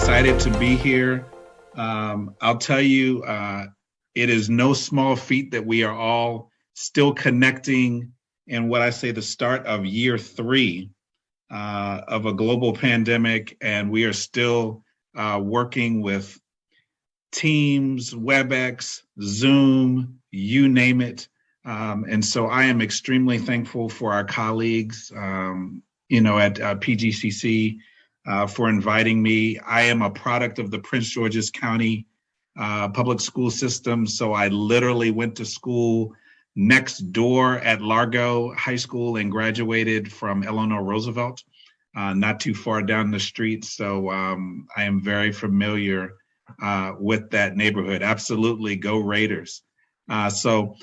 excited to be here. I'll tell you, it is no small feat that we are all still connecting in what I say the start of year 3 of a global pandemic, and we are still working with Teams, WebEx, Zoom, you name it. And so I am extremely thankful for our colleagues, at PGCC for inviting me. I am a product of the Prince George's County public school system. So I literally went to school next door at Largo High School and graduated from Eleanor Roosevelt, not too far down the street. So I am very familiar with that neighborhood. Absolutely, go Raiders. In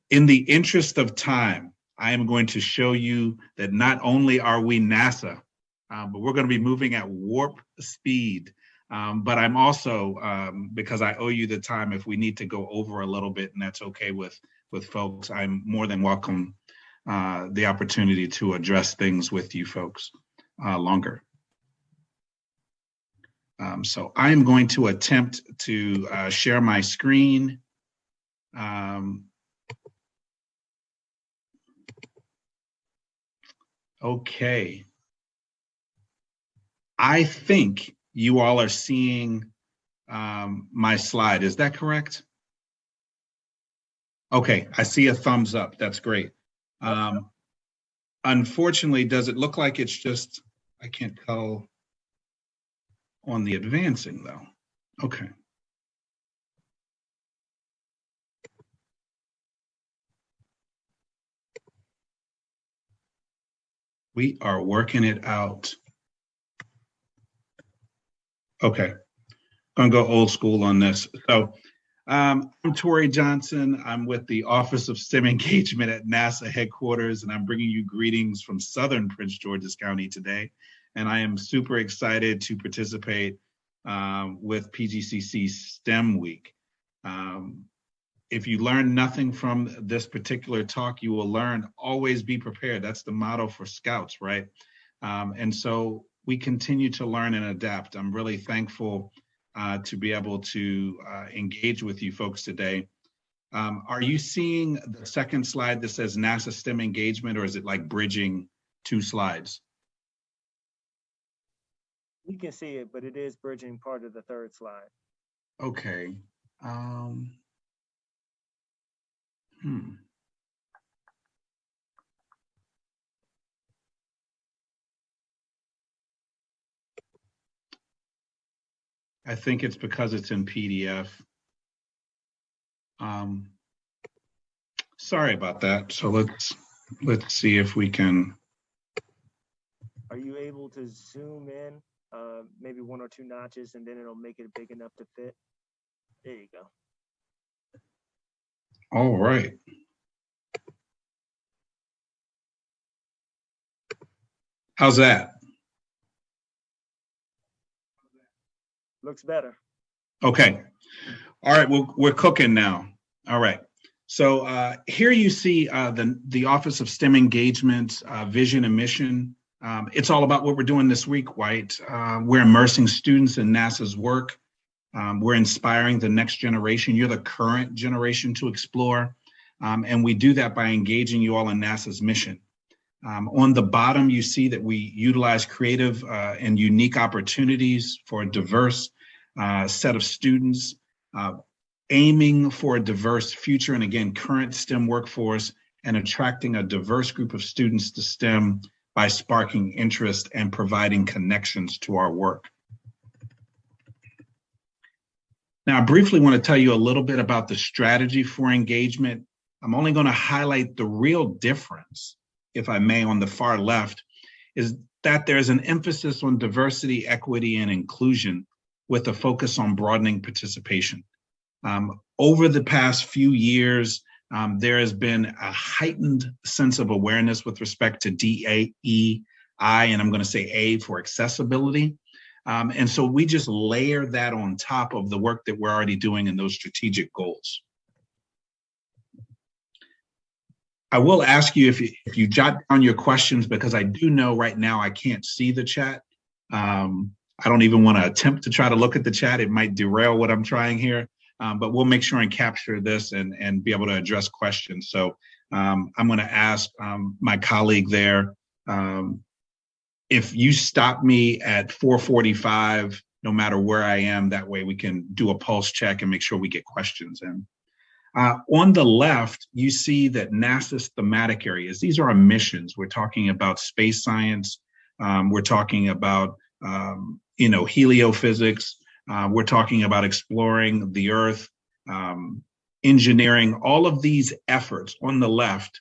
the interest of time, I am going to show you that not only are we NASA, but we're going to be moving at warp speed. But I'm also, because I owe you the time, if we need to go over a little bit, and that's okay with folks, I'm more than welcome the opportunity to address things with you folks longer. So I'm going to attempt to share my screen. Okay. I think you all are seeing my slide. Is that correct? Okay, I see a thumbs up. That's great. Unfortunately, does it look like it's just, I can't tell on the advancing though. Okay. We are working it out. Okay, I'm gonna go old school on this. So I'm Torrey Johnson. I'm with the Office of STEM Engagement at NASA headquarters, and I'm bringing you greetings from Southern Prince George's County today. And I am super excited to participate with PGCC STEM Week. If you learn nothing from this particular talk, you will learn always be prepared. That's the motto for Scouts, right? And so we continue to learn and adapt. I'm really thankful to be able to engage with you folks today. Are you seeing the second slide that says NASA STEM engagement, or is it like bridging 2 slides? We can see it, but it is bridging part of the 3rd slide. Okay. I think it's because it's in PDF. Sorry about that. So let's see if we can. Are you able to zoom in maybe 1 or 2 notches, and then it'll make it big enough to fit? There you go. All right. How's that? Looks better. Okay. All right, we're cooking now. All right. So here you see the Office of STEM Engagement vision and mission. It's all about what we're doing this week, White. We're immersing students in NASA's work. We're inspiring the next generation. You're the current generation to explore. And we do that by engaging you all in NASA's mission. On the bottom, you see that we utilize creative and unique opportunities for a diverse set of students, aiming for a diverse future and again, current STEM workforce, and attracting a diverse group of students to STEM by sparking interest and providing connections to our work. Now, I briefly want to tell you a little bit about the strategy for engagement. I'm only going to highlight the real difference, if I may, on the far left, is that there's an emphasis on diversity, equity, and inclusion with a focus on broadening participation. Over the past few years, there has been a heightened sense of awareness with respect to DEI, and I'm going to say A for accessibility. And so we just layer that on top of the work that we're already doing in those strategic goals. I will ask you if you jot down your questions, because I do know right now I can't see the chat. I I don't even want to attempt to try to look at the chat. It might derail what I'm trying here, but we'll make sure and capture this and be able to address questions. So I'm going to ask my colleague there, if you stop me at 4:45, no matter where I am, that way we can do a pulse check and make sure we get questions in. On the left, you see that NASA's thematic areas, these are our missions. We're talking about space science. We're talking about, heliophysics. We're talking about exploring the Earth, engineering. All of these efforts on the left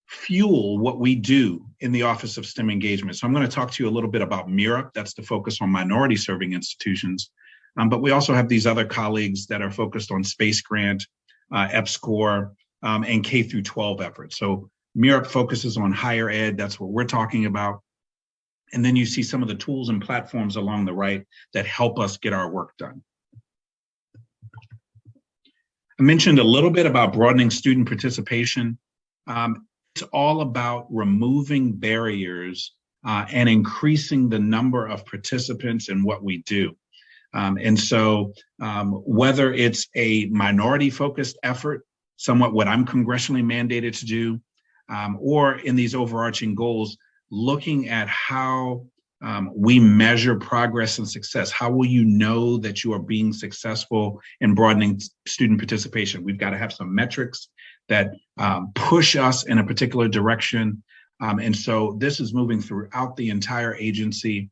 fuel what we do in the Office of STEM Engagement. So I'm going to talk to you a little bit about MIRAP. That's the focus on minority serving institutions. But we also have these other colleagues that are focused on Space Grant, EPSCoR, and K through 12 efforts. So MIRAP focuses on higher ed. That's what we're talking about. And then you see some of the tools and platforms along the right that help us get our work done. I mentioned a little bit about broadening student participation. It's all about removing barriers and increasing the number of participants in what we do. And so whether it's a minority-focused effort, somewhat what I'm congressionally mandated to do, or in these overarching goals, looking at how we measure progress and success. How will you know that you are being successful in broadening student participation? We've got to have some metrics that push us in a particular direction. And so this is moving throughout the entire agency.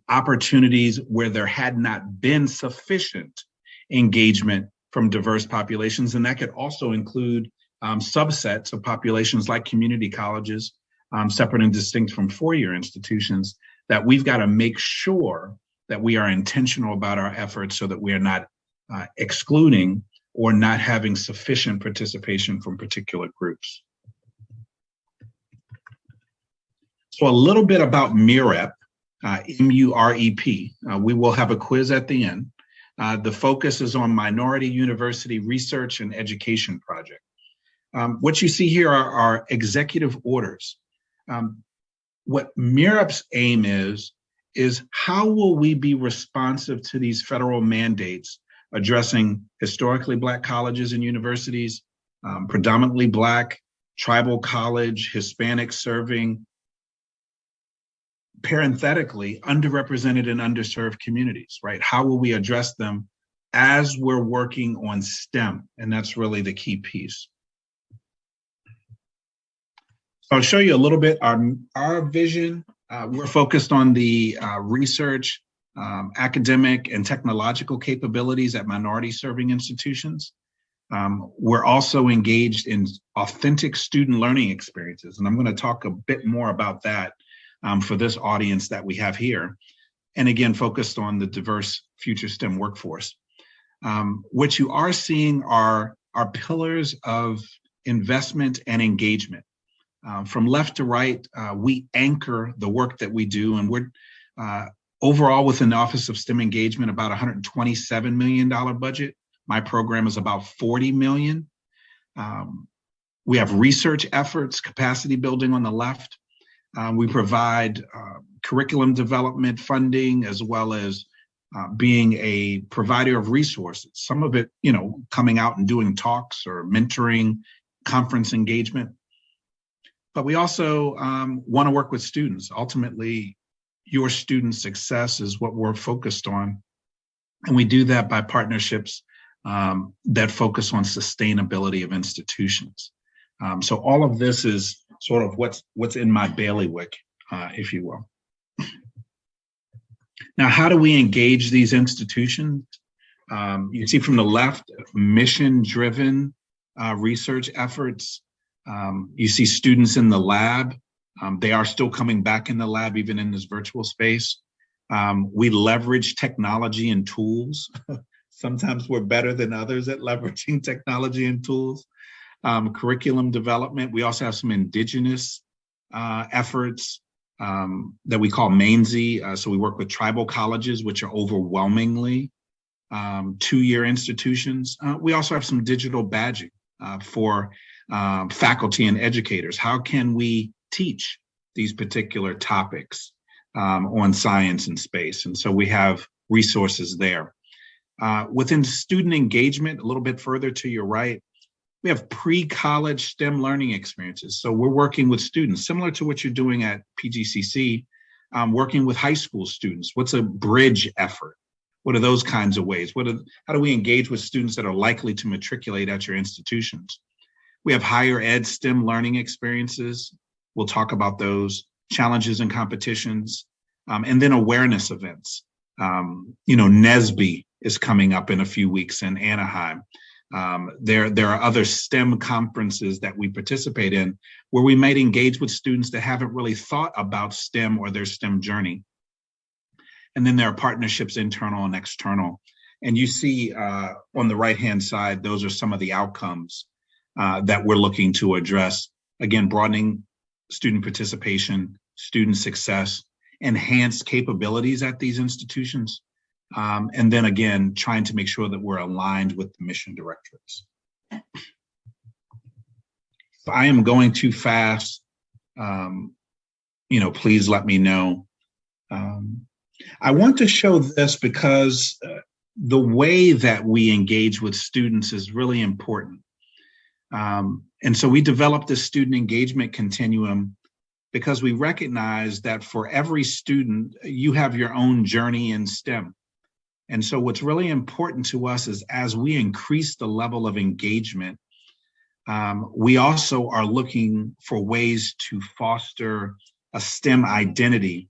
Opportunities where there had not been sufficient engagement from diverse populations. And that could also include subsets of populations like community colleges, separate and distinct from four-year institutions, that we've got to make sure that we are intentional about our efforts so that we are not excluding or not having sufficient participation from particular groups. So a little bit about MIREP, M-U-R-E-P. We will have a quiz at the end. The focus is on minority university research and education project. What you see here are executive orders. What MIREP's aim is how will we be responsive to these federal mandates addressing historically Black colleges and universities, predominantly Black, tribal college, Hispanic serving, parenthetically, underrepresented and underserved communities, right? How will we address them as we're working on STEM? And that's really the key piece. So I'll show you a little bit our vision. We're focused on the research, academic and technological capabilities at minority serving institutions. We're also engaged in authentic student learning experiences. And I'm going to talk a bit more about that for this audience that we have here. And again, focused on the diverse future STEM workforce. What you are seeing are pillars of investment and engagement. From left to right, we anchor the work that we do, and we're overall within the Office of STEM Engagement about $127 million budget. My program is about $40 million. We have research efforts, capacity building on the left. We provide curriculum development funding, as well as being a provider of resources. Some of it, coming out and doing talks or mentoring, conference engagement. But we also want to work with students. Ultimately, your student success is what we're focused on. And we do that by partnerships that focus on sustainability of institutions. So all of this is sort of what's in my bailiwick, if you will. Now, how do we engage these institutions? You see from the left, mission-driven research efforts. You see students in the lab. They are still coming back in the lab, even in this virtual space. We leverage technology and tools. Sometimes we're better than others at leveraging technology and tools. Curriculum development. We also have some indigenous efforts that we call MAINSY. So we work with tribal colleges, which are overwhelmingly two-year institutions. We also have some digital badging for faculty and educators. How can we teach these particular topics on science and space. And so we have resources there. Within student engagement, a little bit further to your right, we have pre-college STEM learning experiences. So we're working with students, similar to what you're doing at PGCC, working with high school students. What's a bridge effort? What are those kinds of ways? How do we engage with students that are likely to matriculate at your institutions? We have higher ed STEM learning experiences. We'll talk about those, challenges and competitions, and then awareness events. NSBE is coming up in a few weeks in Anaheim. There are other STEM conferences that we participate in where we might engage with students that haven't really thought about STEM or their STEM journey. And then there are partnerships, internal and external. And you see on the right-hand side, those are some of the outcomes that we're looking to address. Again, broadening student participation, student success, enhanced capabilities at these institutions. And then again, trying to make sure that we're aligned with the mission directorates. If I am going too fast, please let me know. I want to show this because the way that we engage with students is really important. And so we developed this student engagement continuum because we recognize that for every student, you have your own journey in STEM. And so what's really important to us is as we increase the level of engagement, we also are looking for ways to foster a STEM identity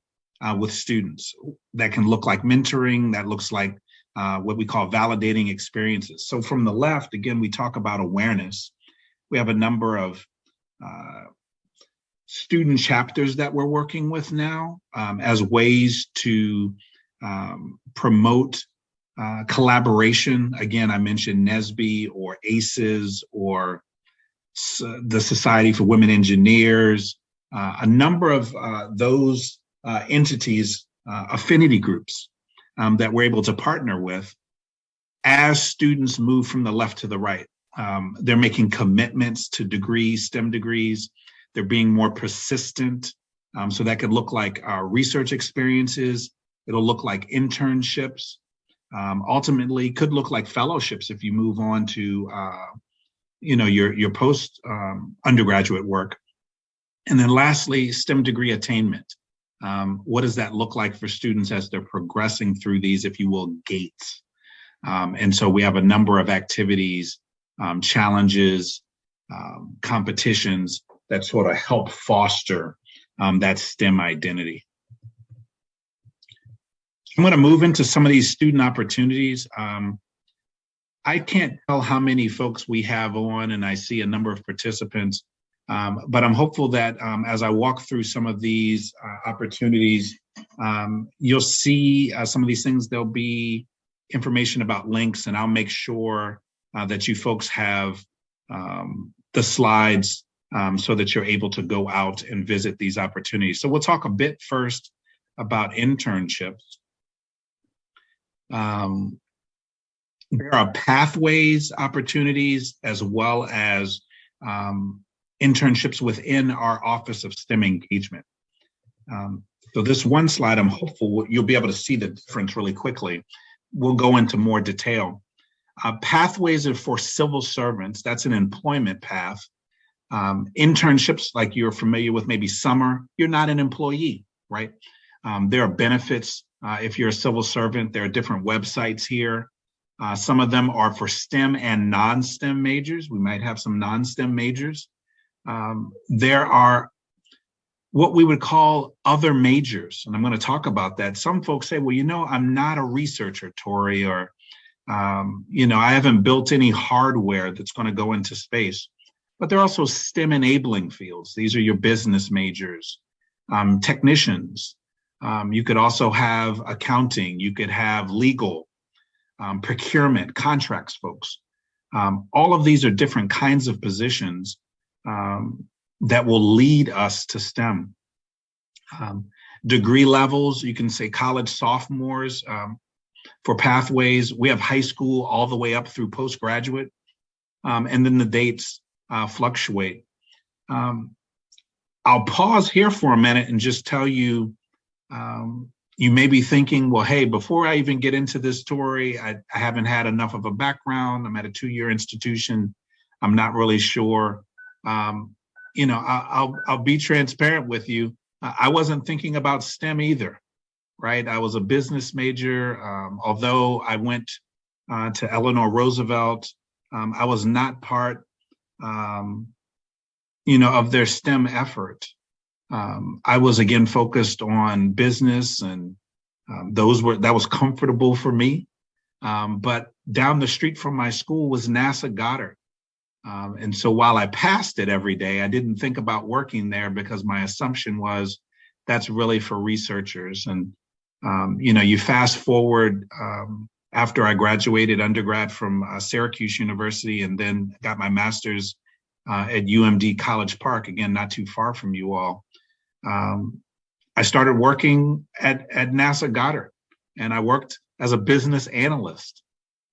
with students. That can look like mentoring, that looks like what we call validating experiences. So from the left, again, we talk about awareness. We have a number of student chapters that we're working with now as ways to promote collaboration. Again, I mentioned NSBE or ACES or the Society for Women Engineers, a number of those entities, affinity groups that we're able to partner with as students move from the left to the right. They're making commitments to degrees, STEM degrees. They're being more persistent. So that could look like research experiences. It'll look like internships. Ultimately, could look like fellowships if you move on to your post undergraduate work. And then lastly, STEM degree attainment. What does that look like for students as they're progressing through these, if you will, gates? And so we have a number of activities, challenges, competitions that sort of help foster that STEM identity. I'm going to move into some of these student opportunities. I can't tell how many folks we have on, and I see a number of participants, but I'm hopeful that as I walk through some of these opportunities, you'll see some of these things. There'll be information about links, and I'll make sure that you folks have the slides so that you're able to go out and visit these opportunities. So we'll talk a bit first about internships. There are pathways opportunities as well as internships within our Office of STEM Engagement. So this one slide, I'm hopeful you'll be able to see the difference really quickly. We'll go into more detail. Pathways are for civil servants. That's an employment path. Internships, like you're familiar with, maybe summer, you're not an employee, right? There are benefits if you're a civil servant. There are different websites here. Some of them are for STEM and non-STEM majors. We might have some non-STEM majors. There are what we would call other majors, and I'm going to talk about that. Some folks say, well, I'm not a researcher, Tori, or, I haven't built any hardware that's going to go into space. But there are also STEM enabling fields. These are your business majors, technicians. You could also have accounting. You could have legal, procurement, contracts folks. All of these are different kinds of positions that will lead us to STEM. Degree levels, you can say college sophomores for pathways. We have high school all the way up through postgraduate, and then the dates fluctuate. I'll pause here for a minute and just tell you You may be thinking, well, hey, before I even get into this story, I haven't had enough of a background. I'm at a 2-year institution. I'm not really sure. I'll be transparent with you. I wasn't thinking about STEM either, right? I was a business major. Although I went to Eleanor Roosevelt, I was not part, of their STEM effort. I was again focused on business, and that was comfortable for me. But down the street from my school was NASA Goddard. And so while I passed it every day, I didn't think about working there because my assumption was that's really for researchers. And, you fast forward after I graduated undergrad from Syracuse University and then got my master's at UMD College Park, again, not too far from you all. I started working at NASA Goddard, and I worked as a business analyst.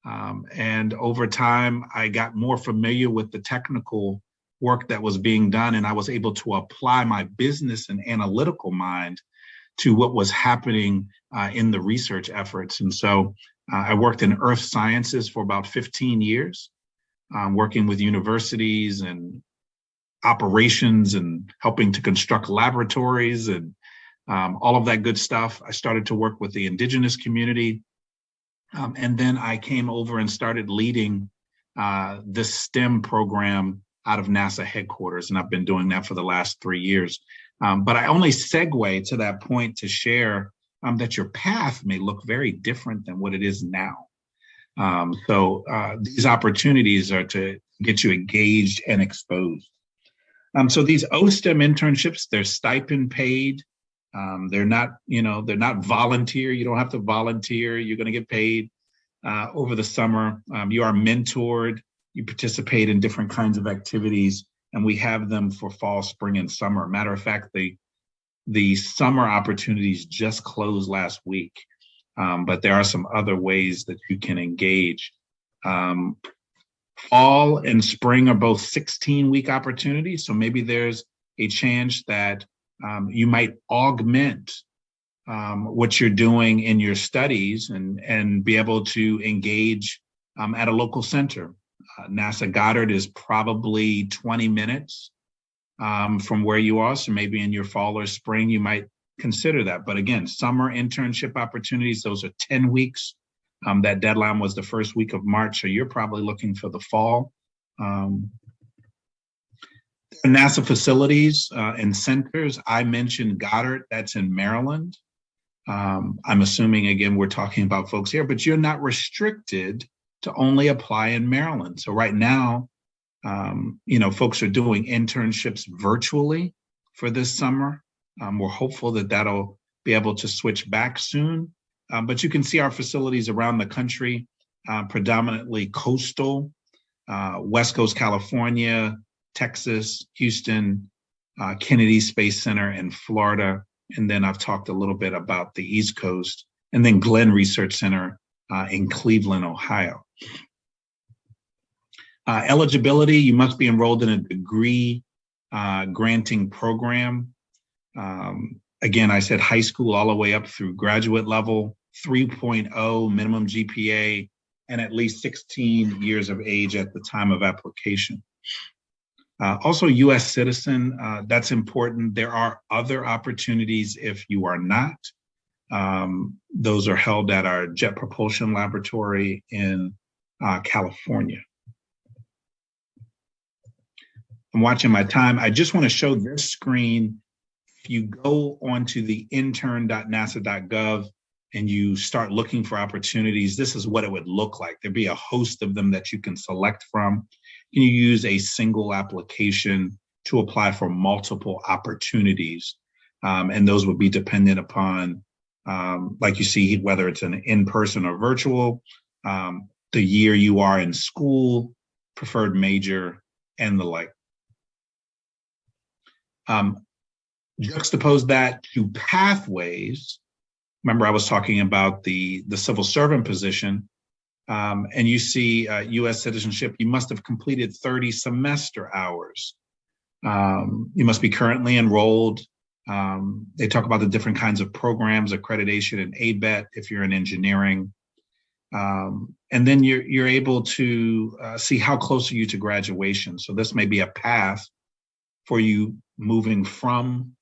And over time, I got more familiar with the technical work that was being done, and I was able to apply my business and analytical mind to what was happening in the research efforts. And so I worked in earth sciences for about 15 years, working with universities and operations and helping to construct laboratories and all of that good stuff. I started to work with the indigenous community. And then I came over and started leading this STEM program out of NASA headquarters. And I've been doing that for the last 3 years. But I only segue to that point to share that your path may look very different than what it is now. So these opportunities are to get you engaged and exposed. So these OSTEM internships, they're stipend paid. They're not volunteer. You don't have to volunteer. You're going to get paid over the summer. You are mentored. You participate in different kinds of activities, and we have them for fall, spring, and summer. Matter of fact, the summer opportunities just closed last week, but there are some other ways that you can engage. Fall and spring are both 16-week opportunities, so maybe there's a chance that you might augment what you're doing in your studies and be able to engage at a local center. NASA Goddard is probably 20 minutes from where you are, so maybe in your fall or spring you might consider that. But again, summer internship opportunities, those are 10 weeks. That deadline was the first week of March, so you're probably looking for the fall. NASA facilities and centers, I mentioned Goddard, that's in Maryland. I'm assuming, again, we're talking about folks here, but you're not restricted to only apply in Maryland. So right now, folks are doing internships virtually for this summer. We're hopeful that that'll be able to switch back soon. But you can see our facilities around the country, predominantly coastal, West Coast California, Texas, Houston, Kennedy Space Center in Florida. And then I've talked a little bit about the East Coast, and then Glenn Research Center in Cleveland, Ohio. Eligibility, you must be enrolled in a degree granting program. Again, I said high school all the way up through graduate level, 3.0 minimum GPA, and at least 16 years of age at the time of application. Also, U.S. citizen, that's important. There are other opportunities if you are not. Those are held at our Jet Propulsion Laboratory in California. I'm watching my time. I just want to show this screen. If you go onto the intern.nasa.gov and you start looking for opportunities, this is what it would look like. There'd be a host of them that you can select from. You use a single application to apply for multiple opportunities. And those would be dependent upon, like you see, whether it's an in-person or virtual, the year you are in school, preferred major, and the like. Juxtapose that to pathways. Remember, I was talking about the civil servant position, and you see U.S. citizenship, you must have completed 30 semester hours. You must be currently enrolled They talk about the different kinds of programs, accreditation and ABET if you're in engineering. And then you're able to see how close are you to graduation. So this may be a path for you moving from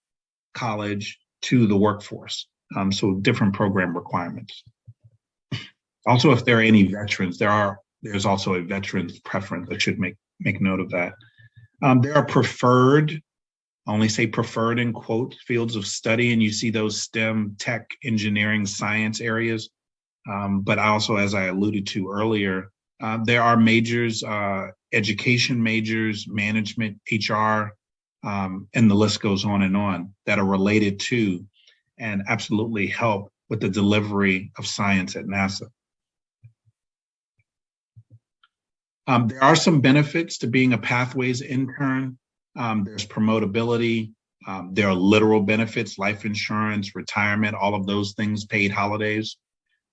college to the workforce. So different program requirements. Also, if there are any veterans, there's also a veterans preference. I should make note of that. There are preferred, I only say preferred in quotes, fields of study, and you see those STEM, tech, engineering, science areas. But also, as I alluded to earlier, there are majors, education majors, management, HR, and the list goes on, that are related to and absolutely help with the delivery of science at NASA. There are some benefits to being a Pathways intern. There's promotability. There are literal benefits, life insurance, retirement, all of those things, paid holidays,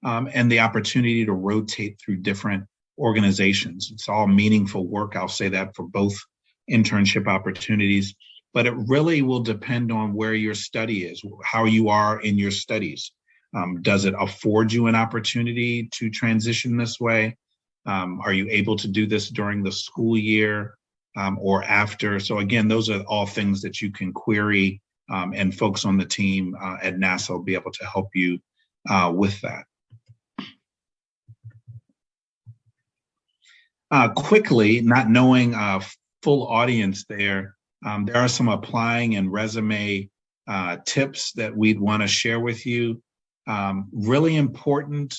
and the opportunity to rotate through different organizations. It's all meaningful work. I'll say that for both internship opportunities, but it really will depend on where your study is, how you are in your studies. Does it afford you an opportunity to transition this way? Are you able to do this during the school year or after? So again, those are all things that you can query, and folks on the team at NASA will be able to help you with that. Quickly, not knowing a full audience there are some applying and resume tips that we'd want to share with you. Really important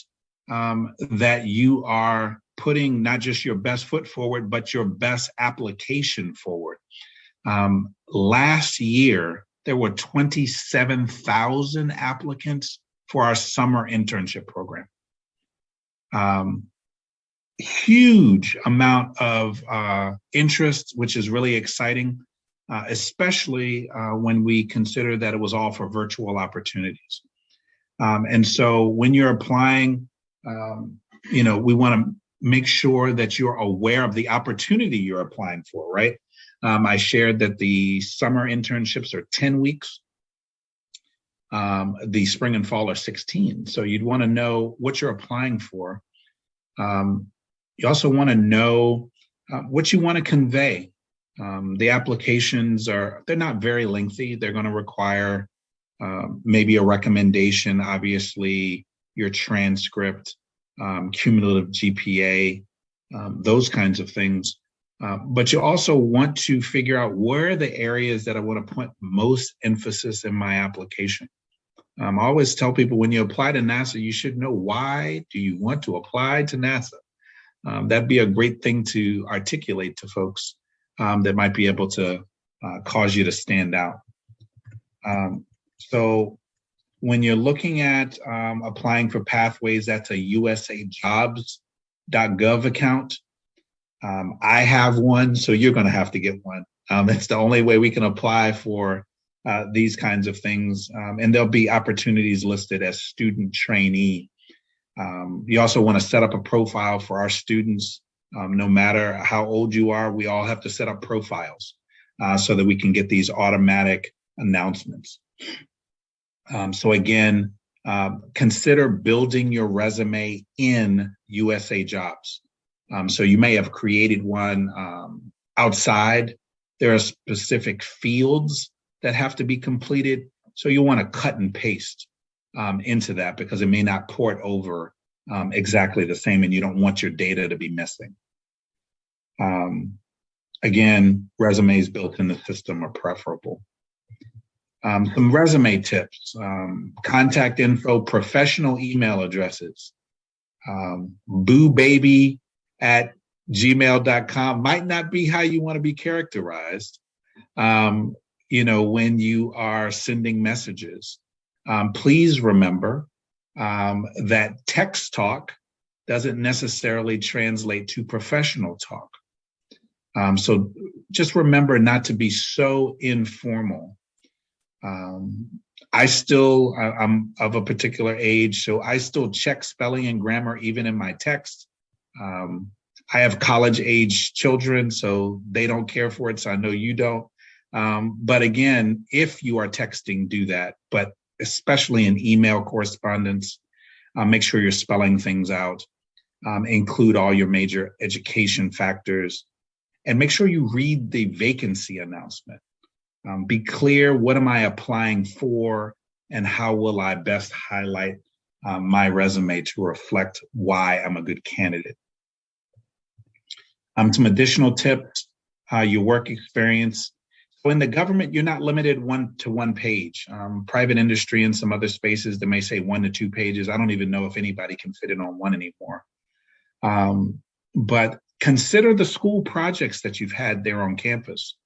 that you are putting not just your best foot forward, but your best application forward. Last year, there were 27,000 applicants for our summer internship program. Huge amount of interest, which is really exciting, especially when we consider that it was all for virtual opportunities. And so when you're applying, we want to make sure that you're aware of the opportunity you're applying for, right? I shared that the summer internships are 10 weeks. The spring and fall are 16. So you'd want to know what you're applying for. You also want to know what you want to convey. The applications they're not very lengthy. They're going to require maybe a recommendation, obviously, your transcript, cumulative GPA, those kinds of things. But you also want to figure out where are the areas that I want to put most emphasis in my application. I always tell people when you apply to NASA, you should know why do you want to apply to NASA. That'd be a great thing to articulate to folks that might be able to cause you to stand out. So when you're looking at applying for Pathways, that's a usajobs.gov account. I have one, so you're going to have to get one. It's the only way we can apply for these kinds of things. And there'll be opportunities listed as student trainee. You also want to set up a profile for our students. No matter how old you are, we all have to set up profiles so that we can get these automatic announcements. So again, consider building your resume in USA Jobs. So you may have created one outside. There are specific fields that have to be completed. So you want to cut and paste into that because it may not port over exactly the same and you don't want your data to be missing. Again, resumes built in the system are preferable. Some resume tips, contact info, professional email addresses, boobaby@gmail.com might not be how you want to be characterized, when you are sending messages. Please remember that text talk doesn't necessarily translate to professional talk. So just remember not to be so informal. I'm of a particular age, so I still check spelling and grammar even in my text. I have college age children, so they don't care for it, so I know you don't. But again, if you are texting, do that. But especially in email correspondence, make sure you're spelling things out. Include all your major education factors, and make sure you read the vacancy announcement. Be clear, what am I applying for, and how will I best highlight my resume to reflect why I'm a good candidate. Some additional tips, your work experience. So in the government, you're not limited to one page. Private industry and some other spaces that may say 1 to 2 pages. I don't even know if anybody can fit it on one anymore. But consider the school projects that you've had there on campus.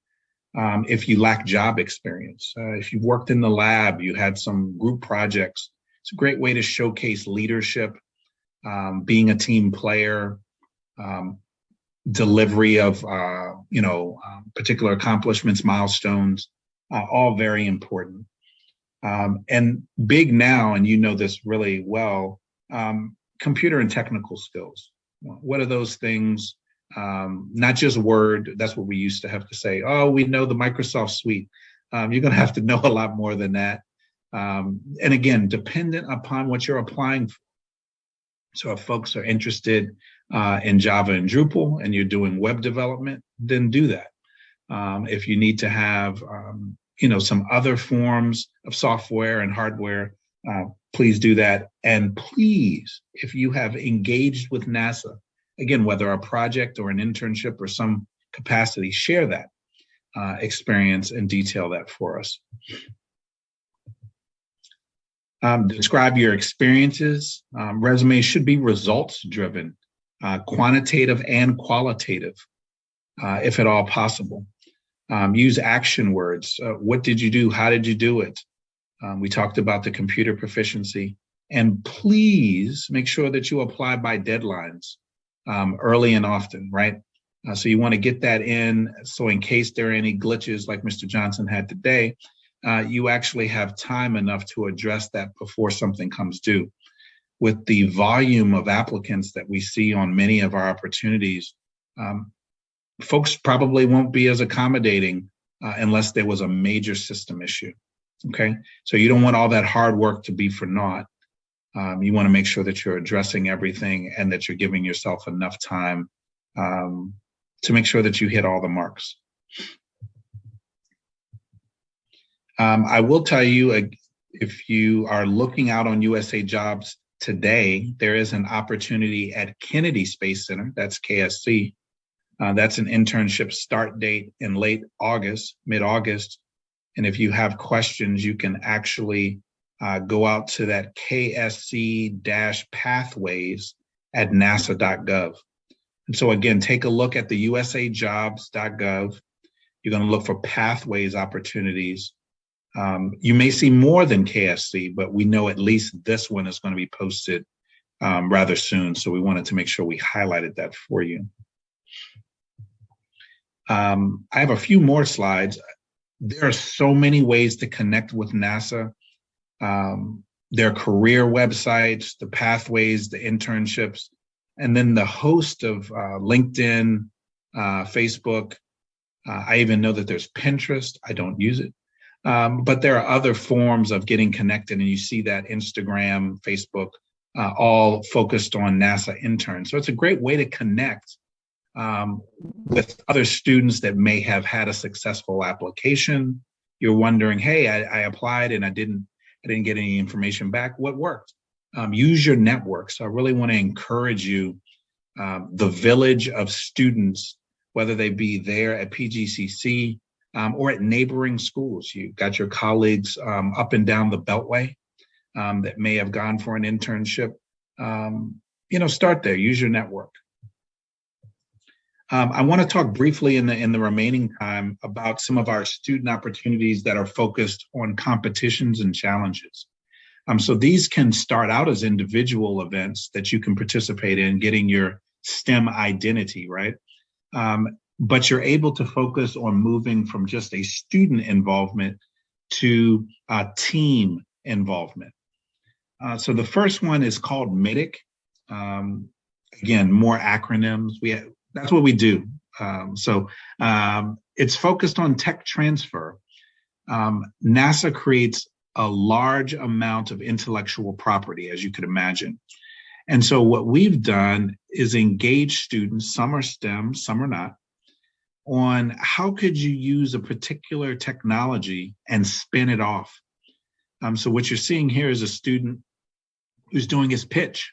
If you lack job experience, if you've worked in the lab, you had some group projects, it's a great way to showcase leadership, being a team player, delivery of, particular accomplishments, milestones, all very important. And big now, and you know this really well, computer and technical skills. What are those things? Not just Word. That's what we used to have to say. Oh, we know the Microsoft suite. You're going to have to know a lot more than that. And again, dependent upon what you're applying for. So if folks are interested in Java and Drupal and you're doing web development, then do that. If you need to have, some other forms of software and hardware, please do that. And please, if you have engaged with NASA, again, whether a project or an internship or some capacity, share that experience and detail that for us. Describe your experiences. Resumes should be results driven, quantitative and qualitative, if at all possible. Use action words. What did you do? How did you do it? We talked about the computer proficiency. And please make sure that you apply by deadlines early and often, right? So you want to get that in. So in case there are any glitches like Mr. Johnson had today, you actually have time enough to address that before something comes due. With the volume of applicants that we see on many of our opportunities, folks probably won't be as accommodating unless there was a major system issue, okay? So you don't want all that hard work to be for naught. You want to make sure that you're addressing everything and that you're giving yourself enough time to make sure that you hit all the marks. I will tell you, if you are looking out on USA Jobs today, there is an opportunity at Kennedy Space Center, that's KSC. That's an internship start date in late August, mid-August. And if you have questions, you can actually go out to that KSC-pathways at nasa.gov. And so again, take a look at the usajobs.gov. You're going to look for pathways opportunities. You may see more than KSC, but we know at least this one is going to be posted rather soon. So we wanted to make sure we highlighted that for you. I have a few more slides. There are so many ways to connect with NASA. Their career websites, the pathways, the internships, and then the host of LinkedIn, Facebook. I even know that there's Pinterest. I don't use it. But there are other forms of getting connected, and you see that Instagram, Facebook, all focused on NASA interns. So it's a great way to connect with other students that may have had a successful application. You're wondering, hey, I applied and I didn't get any information back. What worked? Use your network. So I really want to encourage you, the village of students, whether they be there at PGCC or at neighboring schools. You've got your colleagues up and down the Beltway that may have gone for an internship. Start there. Use your network. I want to talk briefly in the remaining time about some of our student opportunities that are focused on competitions and challenges. So these can start out as individual events that you can participate in, getting your STEM identity, right? But you're able to focus on moving from just a student involvement to team involvement. So the first one is called MIDIC. Again, more acronyms. That's what we do. it's focused on tech transfer. NASA creates a large amount of intellectual property, as you could imagine. And so what we've done is engage students, some are STEM, some are not, on how could you use a particular technology and spin it off. So what you're seeing here is a student who's doing his pitch.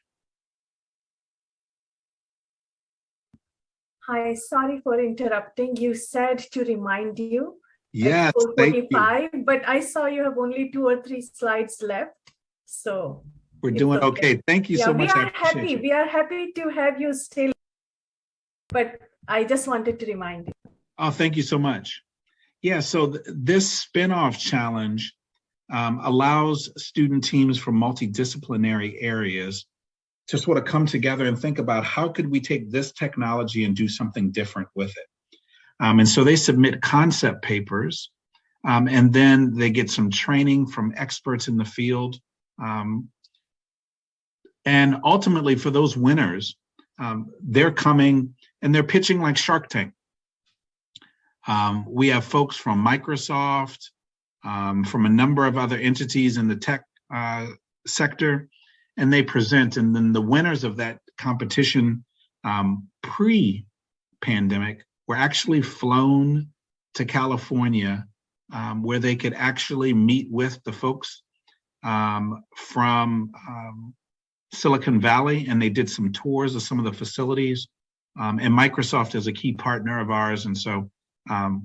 Hi, sorry for interrupting. You said to remind you Yes, at thank you. 4:45, but I saw you have only 2 or 3 slides left. So We're it's doing okay. Thank you yeah, so much. we are happy. We are happy to have you still, but I just wanted to remind you. Oh, thank you so much. Yeah, so this spin-off challenge allows student teams from multidisciplinary areas to sort of come together and think about how could we take this technology and do something different with it. And so they submit concept papers, and then they get some training from experts in the field. And ultimately, for those winners, they're coming and they're pitching like Shark Tank. We have folks from Microsoft, from a number of other entities in the tech sector, and they present. And then the winners of that competition pre-pandemic were actually flown to California, where they could actually meet with the folks from Silicon Valley, and they did some tours of some of the facilities. And Microsoft is a key partner of ours, and so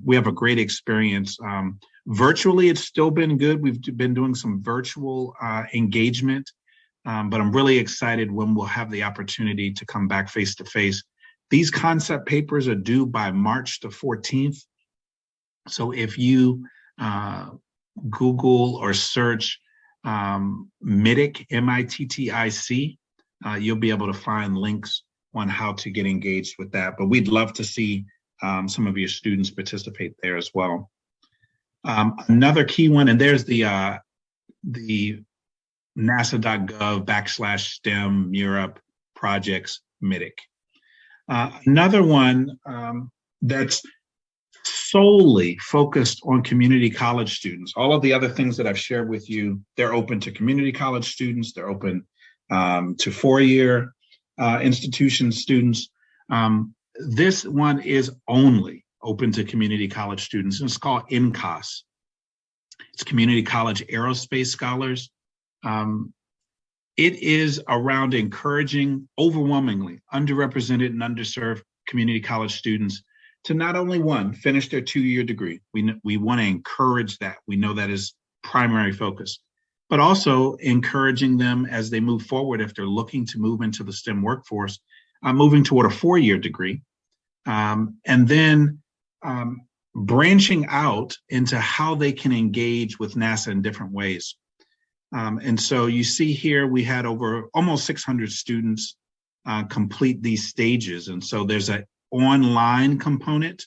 we have a great experience. Virtually, it's still been good. We've been doing some virtual engagement, but I'm really excited when we'll have the opportunity to come back face to face. These concept papers are due by March the 14th. So if you Google or search MITIC, M-I-T-T-I-C, you'll be able to find links on how to get engaged with that. But we'd love to see some of your students participate there as well. Another key one, and there's the nasa.gov/STEM Europe projects MITIC. Another one that's solely focused on community college students. All of the other things that I've shared with you, they're open to community college students. They're open to four-year institution students. This one is only open to community college students, and it's called INCOS. It's Community College Aerospace Scholars. It is around encouraging overwhelmingly underrepresented and underserved community college students to not only finish their 2-year degree. We want to encourage that. We know that is primary focus, but also encouraging them as they move forward, if they're looking to move into the STEM workforce, moving toward a 4-year degree, and then branching out into how they can engage with NASA in different ways. And so you see here, we had over almost 600 students complete these stages. And so there's an online component,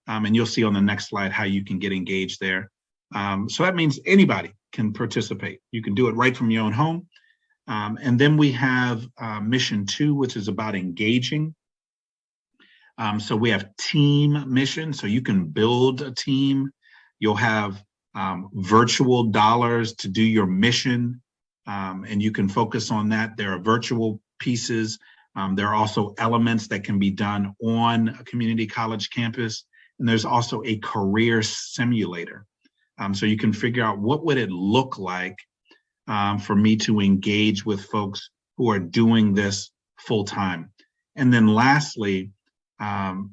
and you'll see on the next slide how you can get engaged there. So that means anybody can participate. You can do it right from your own home. And then we have mission 2, which is about engaging. So we have team mission, so you can build a team. You'll have virtual dollars to do your mission, and you can focus on that. There are virtual pieces. There are also elements that can be done on a community college campus, and there's also a career simulator. So you can figure out what would it look like for me to engage with folks who are doing this full time. And then lastly,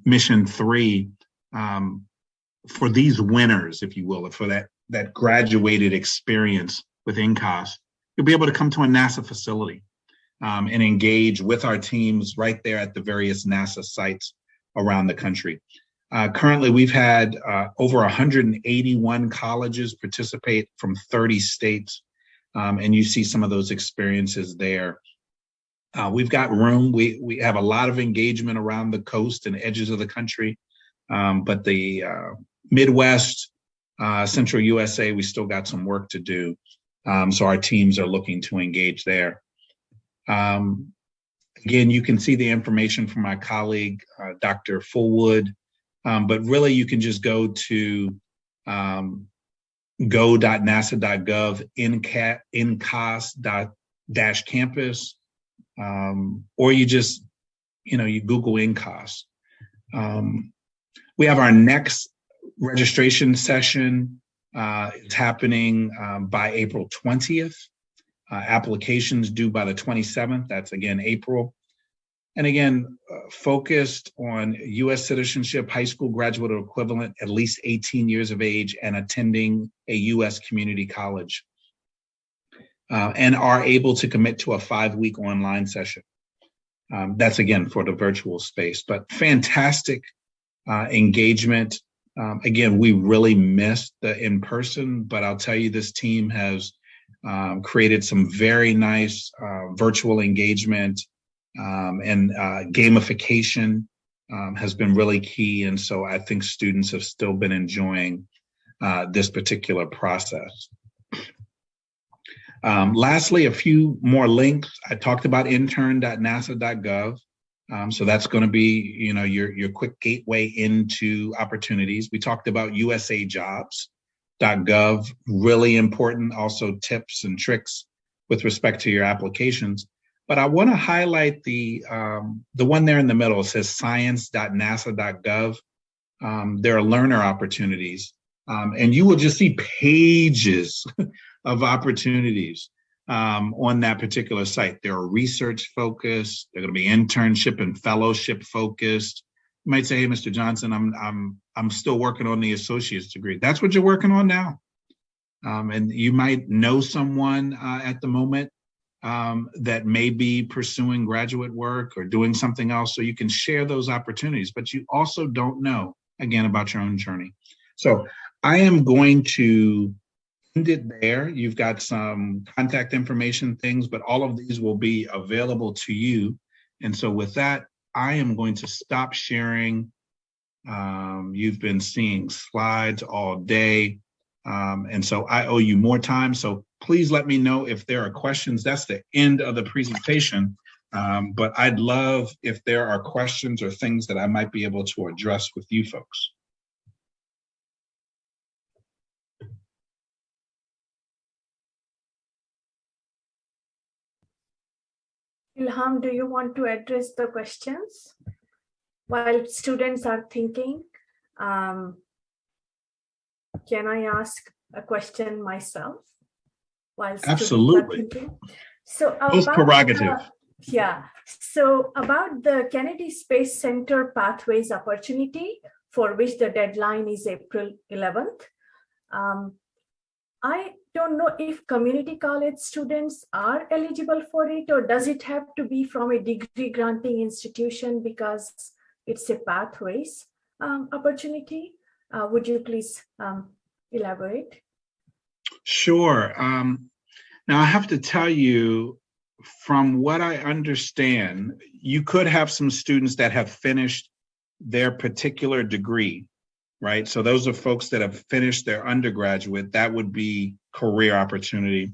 mission 3, for these winners, if you will, for that graduated experience with INCOS, you'll be able to come to a NASA facility and engage with our teams right there at the various NASA sites around the country. Currently, we've had over 181 colleges participate from 30 states, and you see some of those experiences there. We've got room. We have a lot of engagement around the coast and edges of the country, but the Midwest, Central USA, we still got some work to do. So our teams are looking to engage there. Again, you can see the information from my colleague, Dr. Fullwood, But really, you can just go to go.nasa.gov incas-campus, or you just, you Google INCAS. We have our next registration session. It's happening by April 20th. Applications due by the 27th. That's again April. And again, focused on U.S. citizenship, high school graduate or equivalent, at least 18 years of age, and attending a U.S. community college, and are able to commit to a 5-week online session. That's again for the virtual space, but fantastic engagement. Again, we really missed the in-person, but I'll tell you, this team has created some very nice virtual engagement, and gamification has been really key. And so I think students have still been enjoying this particular process. Lastly, a few more links. I talked about intern.nasa.gov. So that's going to be, your quick gateway into opportunities. We talked about usajobs.gov, really important, also tips and tricks with respect to your applications. But I want to highlight the one there in the middle. It says science.nasa.gov. There are learner opportunities, and you will just see pages of opportunities on that particular site. There are research focused. They're going to be internship and fellowship focused. You might say, "Hey, Mr. Johnson, I'm still working on the associate's degree." That's what you're working on now, and you might know someone at the moment that may be pursuing graduate work or doing something else, so you can share those opportunities. But you also don't know, again, about your own journey. So I am going to end it there. You've got some contact information things, but all of these will be available to you. And so with that, I am going to stop sharing. You've been seeing slides all day. And so I owe you more time. So please let me know if there are questions. That's the end of the presentation. But I'd love if there are questions or things that I might be able to address with you folks. Ilham, do you want to address the questions while students are thinking? Can I ask a question myself while students Absolutely. are thinking? So Most prerogative. So about the Kennedy Space Center Pathways opportunity, for which the deadline is April 11th. I don't know if community college students are eligible for it, or does it have to be from a degree granting institution because it's a pathways opportunity? Would you please elaborate? Sure. Now I have to tell you, from what I understand, you could have some students that have finished their particular degree, right? So those are folks that have finished their undergraduate. That would be career opportunity.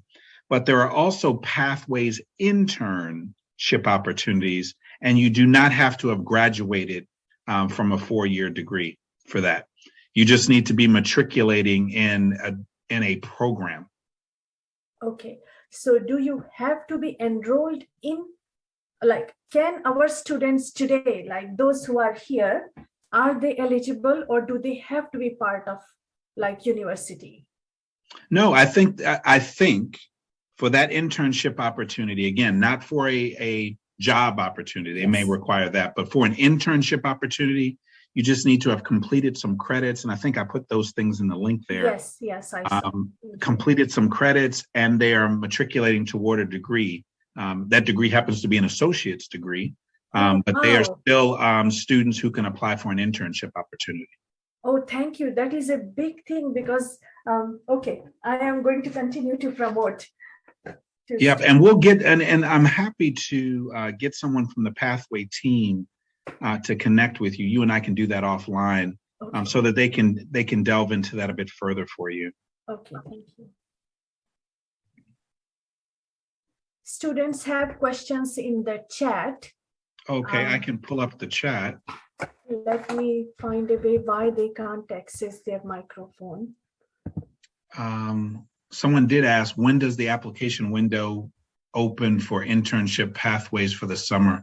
But there are also pathways internship opportunities, and you do not have to have graduated from a 4-year degree for that. You just need to be matriculating in a program. Okay, so do you have to be enrolled in, like, can our students today, like those who are here, are they eligible, or do they have to be part of like university? No, I think for that internship opportunity, again, not for a job opportunity, they may require that, but for an internship opportunity, you just need to have completed some credits. And I think I put those things in the link there. Yes, I saw. Completed some credits, and they are matriculating toward a degree. That degree happens to be an associate's degree, but they are still students who can apply for an internship opportunity. Oh, thank you. That is a big thing because, okay, I am going to continue to promote. Yep, and we'll get, and I'm happy to get someone from the Pathway team to connect with you. You and I can do that offline, so that they can delve into that a bit further for you. Okay, thank you. Students have questions in the chat. Okay, I can pull up the chat. Let me find a way why they can't access their microphone. Someone did ask, when does the application window open for internship pathways for the summer?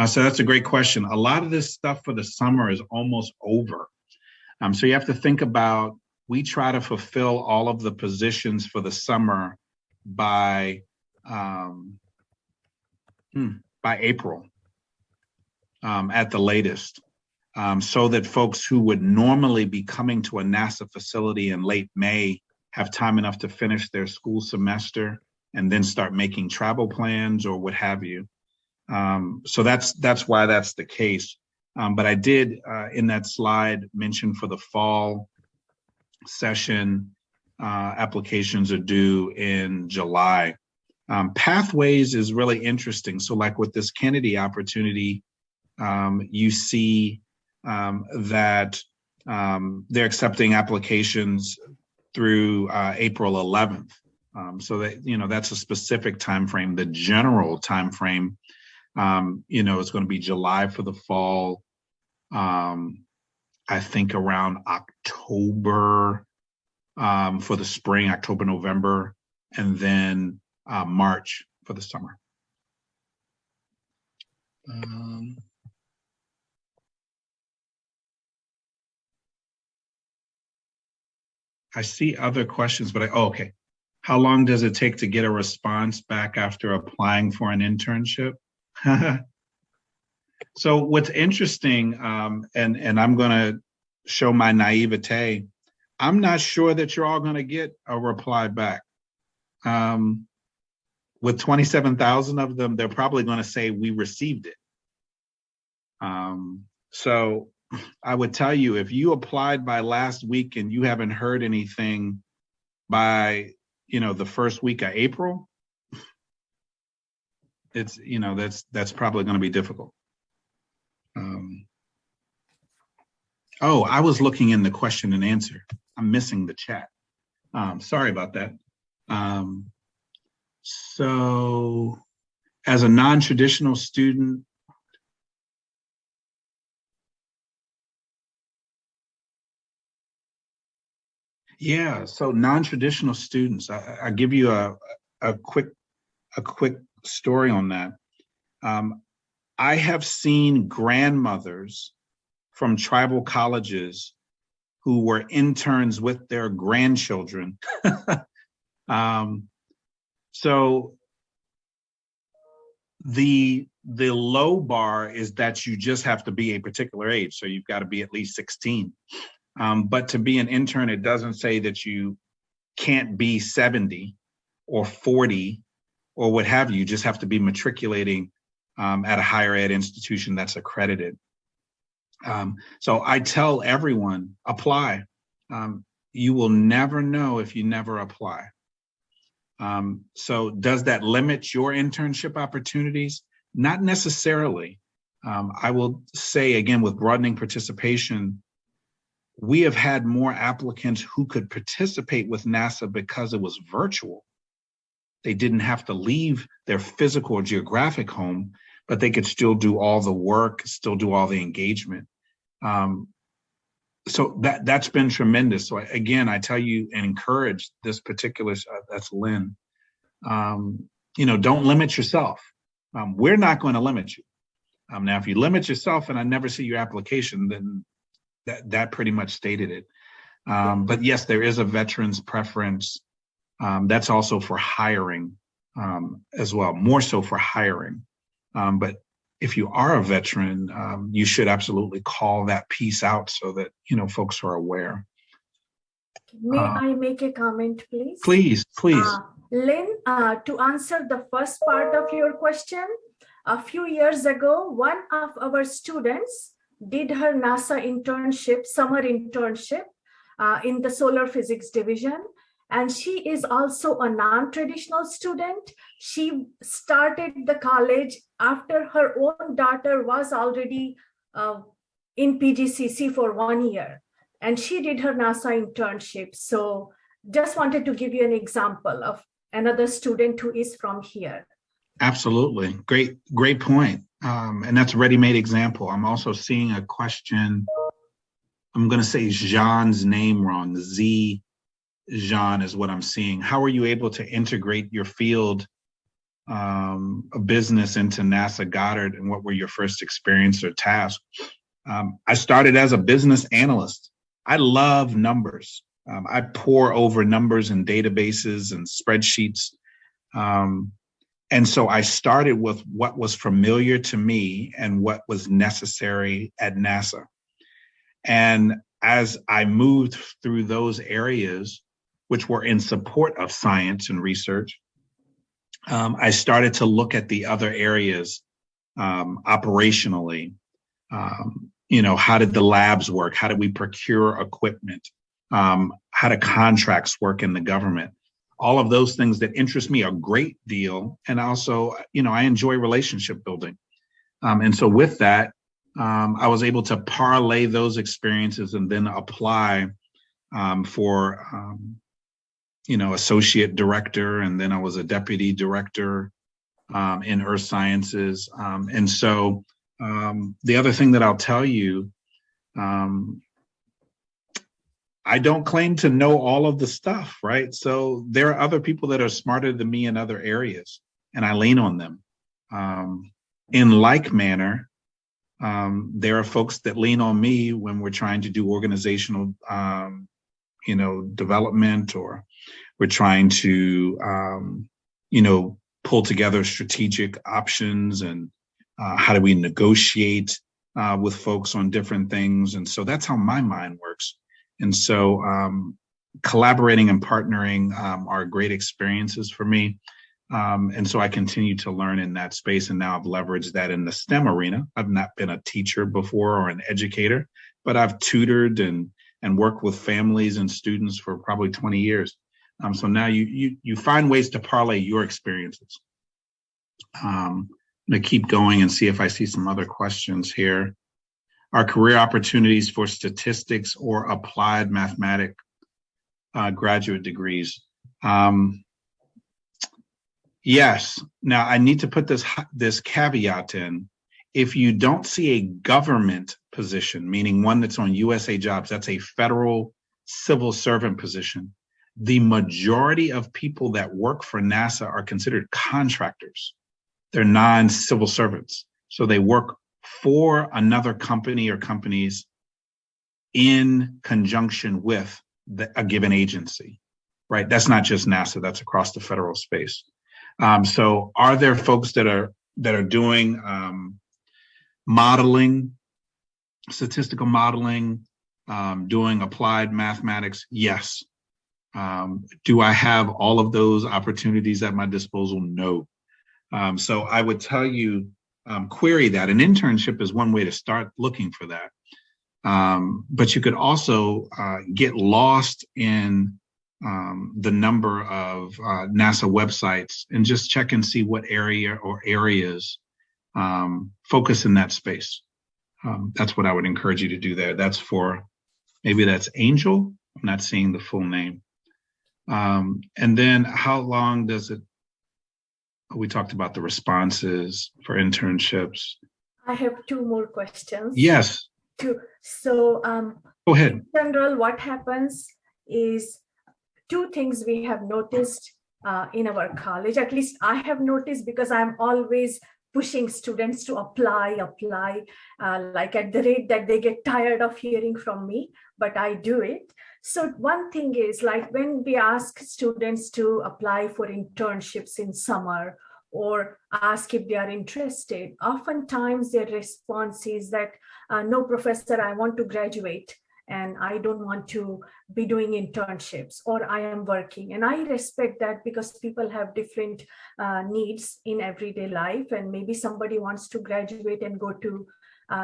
So that's a great question. A lot of this stuff for the summer is almost over. So you have to think about, we try to fulfill all of the positions for the summer by April at the latest, so that folks who would normally be coming to a NASA facility in late May have time enough to finish their school semester and then start making travel plans or what have you. So that's why that's the case. But I did in that slide mention for the fall session, applications are due in July. Pathways is really interesting. So like with this Kennedy opportunity, you see that they're accepting applications through April 11th. So that, that's a specific time frame. The general time frame, it's going to be July for the fall. I think around October for the spring, October, November, and then March for the summer. I see other questions, but okay. How long does it take to get a response back after applying for an internship? So what's interesting, and I'm going to show my naivete, I'm not sure that you're all going to get a reply back. With 27,000 of them, they're probably going to say we received it. So I would tell you, if you applied by last week and you haven't heard anything by, the first week of April, it's, that's probably going to be difficult. Oh, I was looking in the question and answer. I'm missing the chat. Sorry about that. So as a non-traditional student, yeah, so non-traditional students, I'll give you a quick story on that. I have seen grandmothers from tribal colleges who were interns with their grandchildren. So the low bar is that you just have to be a particular age. So you've got to be at least 16. But to be an intern, it doesn't say that you can't be 70 or 40 or what have you. You just have to be matriculating at a higher ed institution that's accredited. So I tell everyone, apply. You will never know if you never apply. So does that limit your internship opportunities? Not necessarily. I will say again, with broadening participation, we have had more applicants who could participate with NASA because it was virtual. They didn't have to leave their physical or geographic home, but they could still do all the work, still do all the engagement. So that's been tremendous. So again, I tell you and encourage this particular, that's Lynn, don't limit yourself. We're not going to limit you. Now, if you limit yourself and I never see your application, then that pretty much stated it. But yes, there is a veterans preference. That's also for hiring as well, more so for hiring. But if you are a veteran, you should absolutely call that piece out so that, folks are aware. May I make a comment, please? Please. Lynn, to answer the first part of your question, a few years ago, one of our students did her NASA internship, summer internship in the solar physics division. And she is also a non-traditional student. She started the college after her own daughter was already in PGCC for 1 year. And she did her NASA internship. So just wanted to give you an example of another student who is from here. Absolutely. Great point. And that's a ready-made example. I'm also seeing a question. I'm going to say Jean's name wrong. Z Jean is what I'm seeing. How are you able to integrate your field of business into NASA Goddard, and what were your first experience or tasks? I started as a business analyst. I love numbers. I pore over numbers and databases and spreadsheets. And so I started with what was familiar to me and what was necessary at NASA. And as I moved through those areas, which were in support of science and research, I started to look at the other areas operationally. How did the labs work? How did we procure equipment? How do contracts work in the government? All of those things that interest me a great deal. And also, I enjoy relationship building. And so with that, I was able to parlay those experiences and then apply for, associate director. And then I was a deputy director in earth sciences. And so the other thing that I'll tell you, I don't claim to know all of the stuff, right? So there are other people that are smarter than me in other areas, and I lean on them. In like manner, there are folks that lean on me when we're trying to do organizational, development, or we're trying to, pull together strategic options, and how do we negotiate with folks on different things. And so that's how my mind works. And so collaborating and partnering are great experiences for me. And so I continue to learn in that space. And now I've leveraged that in the STEM arena. I've not been a teacher before or an educator, but I've tutored and worked with families and students for probably 20 years. So now you find ways to parlay your experiences. I'm going to keep going and see if I see some other questions here. Are career opportunities for statistics or applied mathematics graduate degrees? Yes. Now I need to put this caveat in. If you don't see a government position, meaning one that's on USA Jobs, that's a federal civil servant position, the majority of people that work for NASA are considered contractors. They're non-civil servants. So they work for another company or companies in conjunction with a given agency, right? That's not just NASA, that's across the federal space. So are there folks that are doing modeling, statistical modeling, doing applied mathematics? Yes. Do I have all of those opportunities at my disposal? No. So I would tell you, query that. An internship is one way to start looking for that. But you could also get lost in the number of NASA websites and just check and see what area or areas focus in that space. That's what I would encourage you to do there. That's for, maybe that's Angel. I'm not seeing the full name. And then how long does it, we talked about the responses for internships. I have two more questions. Yes. So go ahead. In general, what happens is two things we have noticed in our college. At least I have noticed, because I'm always pushing students to apply, like at the rate that they get tired of hearing from me, but I do it. So one thing is, like, when we ask students to apply for internships in summer or ask if they are interested, oftentimes their response is that, no, professor, I want to graduate and I don't want to be doing internships, or I am working. And I respect that, because people have different needs in everyday life, and maybe somebody wants to graduate and go to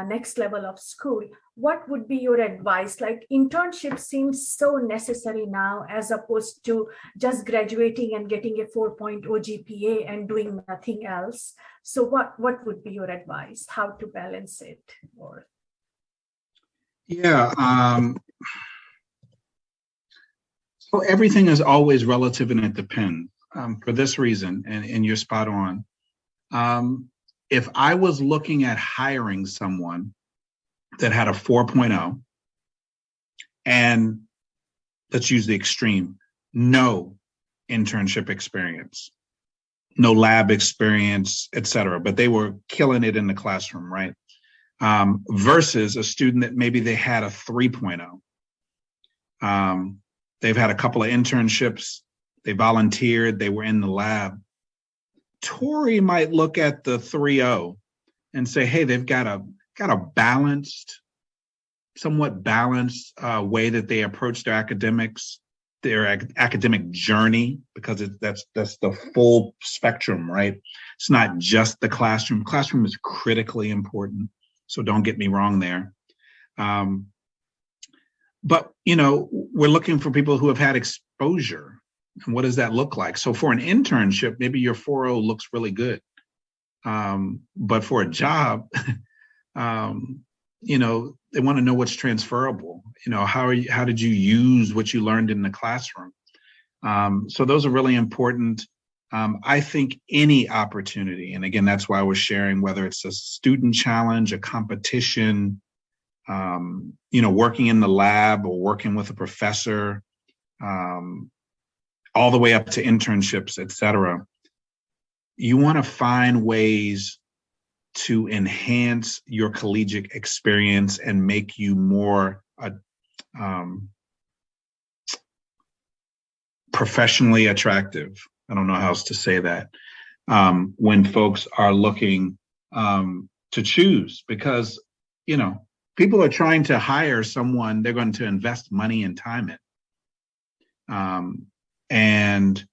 next level of school. What would be your advice? Like, internship seems so necessary now, as opposed to just graduating and getting a 4.0 GPA and doing nothing else. So what would be your advice? How to balance it? Or yeah. So everything is always relative, and it depends for this reason, and you're spot on. if I was looking at hiring someone that had a 4.0, and let's use the extreme, no internship experience, no lab experience, et cetera, but they were killing it in the classroom, right? Versus a student that maybe they had a 3.0. They've had a couple of internships, they volunteered, they were in the lab. Tori might look at the 3.0 and say, hey, they've got a balanced, somewhat balanced way that they approach their academics, their academic journey, because that's the full spectrum, right? It's not just the classroom. Classroom is critically important, so don't get me wrong there. But, we're looking for people who have had exposure. And what does that look like? So for an internship, maybe your 4.0 looks really good. But for a job, they want to know what's transferable. How did you use what you learned in the classroom? So those are really important. I think any opportunity, and again, that's why we're sharing, whether it's a student challenge, a competition, working in the lab or working with a professor, all the way up to internships, et cetera. You want to find ways to enhance your collegiate experience and make you more professionally attractive. I don't know how else to say that. When folks are looking to choose, because, people are trying to hire someone they're going to invest money and time in. And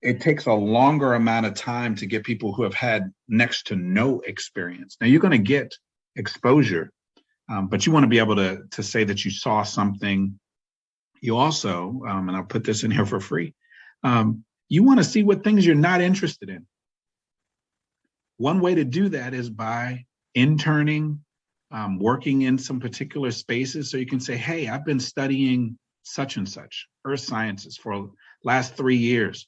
it takes a longer amount of time to get people who have had next to no experience. Now, you're going to get exposure, but you want to be able to say that you saw something. You also, and I'll put this in here for free, you want to see what things you're not interested in. One way to do that is by interning, working in some particular spaces. So you can say, hey, I've been studying such and such, earth sciences, for the last 3 years.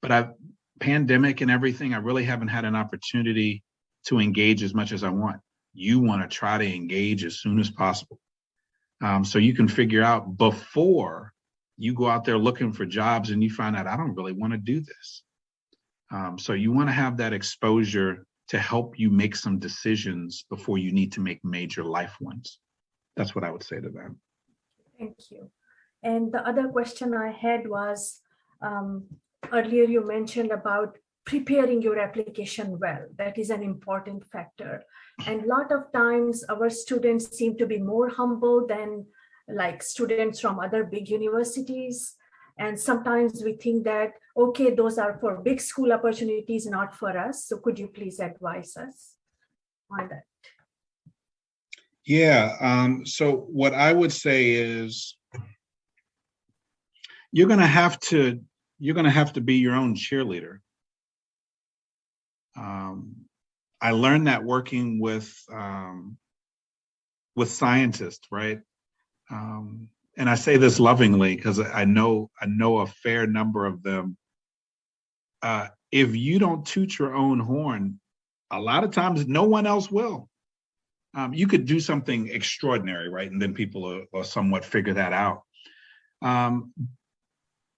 But pandemic and everything, I really haven't had an opportunity to engage as much as I want. You want to try to engage as soon as possible. So you can figure out before you go out there looking for jobs and you find out, I don't really want to do this. So you want to have that exposure to help you make some decisions before you need to make major life ones. That's what I would say to them. Thank you. And the other question I had was, earlier you mentioned about preparing your application well. That is an important factor. And a lot of times our students seem to be more humble than like students from other big universities. And sometimes we think that, okay, those are for big school opportunities, not for us. So could you please advise us on that? Yeah, so what I would say is you're going to have to be your own cheerleader. I learned that working with scientists, right? And I say this lovingly because I know a fair number of them. If you don't toot your own horn, a lot of times no one else will. You could do something extraordinary, right? And then people will somewhat figure that out.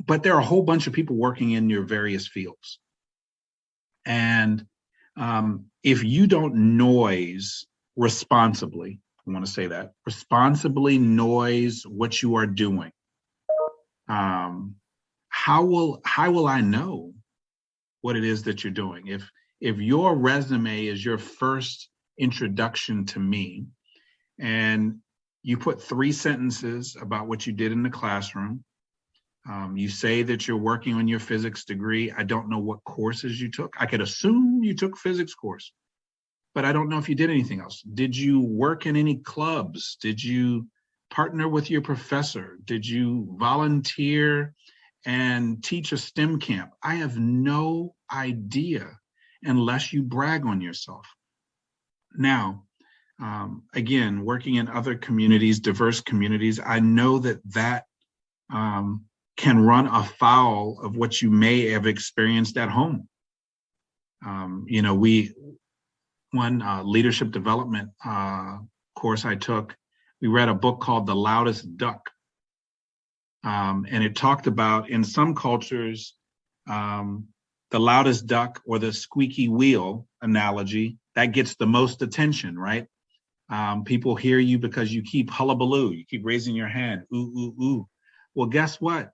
But there are a whole bunch of people working in your various fields. And if you don't noise responsibly, I want to say that, responsibly noise what you are doing, how will I know what it is that you're doing? If your resume is your first introduction to me, and you put 3 sentences about what you did in the classroom, you say that you're working on your physics degree. I don't know what courses you took. I could assume you took physics course, but I don't know if you did anything else. Did you work in any clubs? Did you partner with your professor? Did you volunteer and teach a STEM camp? I have no idea unless you brag on yourself. Now, again, working in other communities, diverse communities, I know that can run afoul of what you may have experienced at home. One leadership development course I took, we read a book called The Loudest Duck. And it talked about, in some cultures, the loudest duck or the squeaky wheel analogy, that gets the most attention, right? People hear you because you keep hullabaloo, you keep raising your hand, ooh, ooh, ooh. Well, guess what?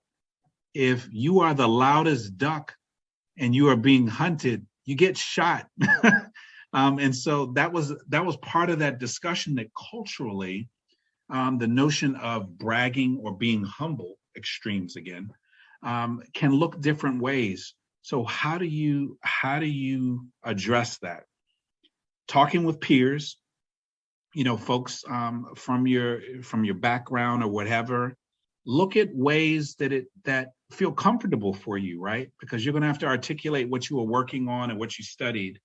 If you are the loudest duck and you are being hunted, you get shot. And so that was part of that discussion, that culturally, the notion of bragging or being humble, extremes again, can look different ways. So how do you address that? Talking with peers, folks from your background or whatever. Look at ways that feel comfortable for you, right? Because you're going to have to articulate what you were working on and what you studied,